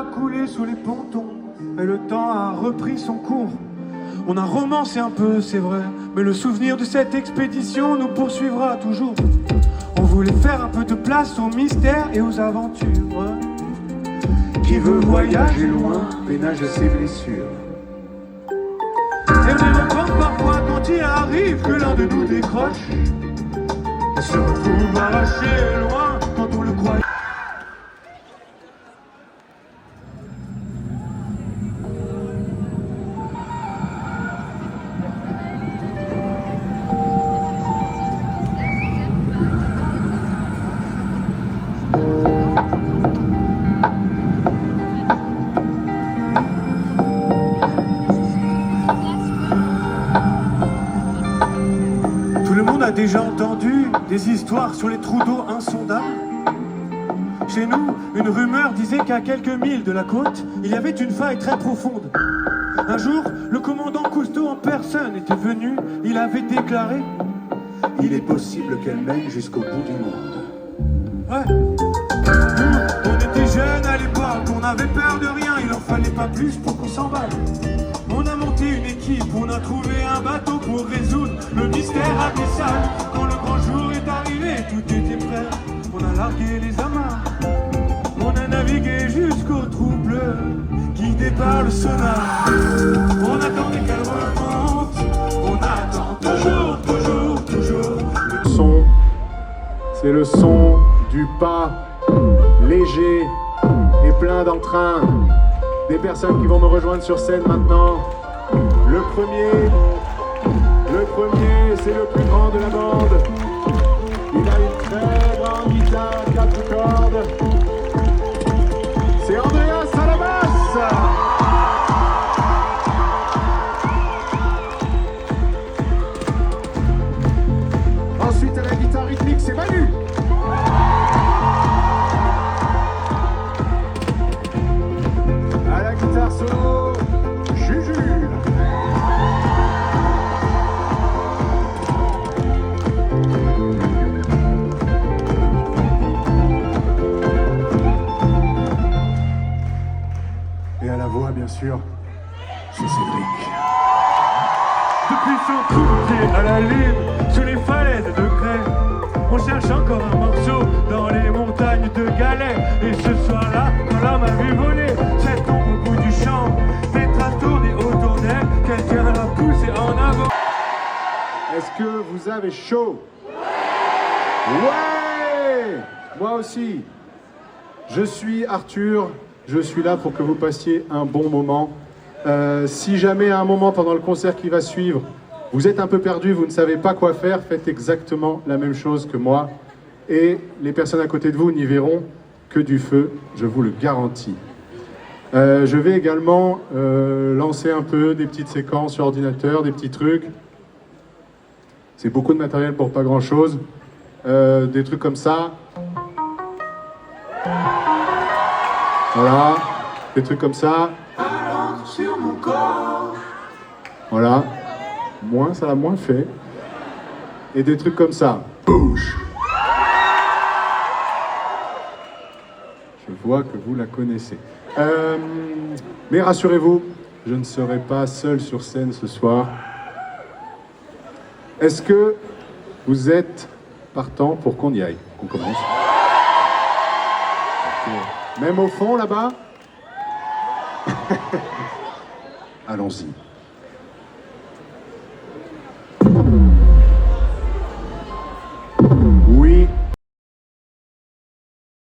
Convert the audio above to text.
a coulé sous les pontons et le temps a repris son cours. On a romancé un peu, c'est vrai, mais le souvenir de cette expédition nous poursuivra toujours. On voulait faire un peu de place aux mystères et aux aventures. Qui veut voyager loin ménage ses blessures. Et on est encore parfois quand il arrive que l'un de nous décroche et se retrouve arraché loin quand on le croit. Tout le monde a déjà entendu des histoires sur les trous d'eau insondables. Chez nous, une rumeur disait qu'à quelques milles de la côte, il y avait une faille très profonde. Un jour, le commandant Cousteau en personne était venu, il avait déclaré « Il est possible qu'elle mène jusqu'au bout du monde. » Ouais. Nous, on était jeunes à l'époque, on avait peur de rien, il en fallait pas plus pour qu'on s'emballe. On a monté une équipe, on a trouvé un bateau pour résoudre le mystère abyssal. Quand le grand jour est arrivé, tout était prêt. On a largué les amarres, on a navigué jusqu'au trou bleu, guidé par le sonar. On attendait qu'elle remonte, on attend toujours, toujours, toujours. Le son, c'est le son du pas léger et plein d'entrain. Des personnes qui vont me rejoindre sur scène maintenant. Le premier, c'est le plus grand de la bande. Il a une très grande guitare, 4 cordes. C'est Andreas à la basse. Ensuite, à la guitare rythmique, c'est Manu. À la guitare solo, Juju. Et à la voix, bien sûr, c'est Cédric. Depuis son coup de pied à la lune, sur les falaises de craie, on cherche encore un morceau dans les montagnes de galets. Et ce soir-là, quand l'homme a vu voler cette ombre au bout du champ, des traces tournées autour d'elle, quelqu'un l'a poussé en avant. Est-ce que vous avez chaud? Ouais! Moi aussi. Je suis Arthur, je suis là pour que vous passiez un bon moment. Si jamais à un moment pendant le concert qui va suivre, vous êtes un peu perdu, vous ne savez pas quoi faire, faites exactement la même chose que moi. Et les personnes à côté de vous n'y verront que du feu, je vous le garantis. Je vais également lancer un peu des petites séquences sur ordinateur, des petits trucs. C'est beaucoup de matériel pour pas grand chose. Des trucs comme ça. Voilà. Des trucs comme ça. Sur mon corps. Voilà. Moins, ça l'a moins fait. Et des trucs comme ça. Bouge. Je vois que vous la connaissez. Mais rassurez-vous, je ne serai pas seul sur scène ce soir. Est-ce que vous êtes partant pour qu'on y aille? Qu'on commence? Okay. Même au fond, là-bas? Allons-y.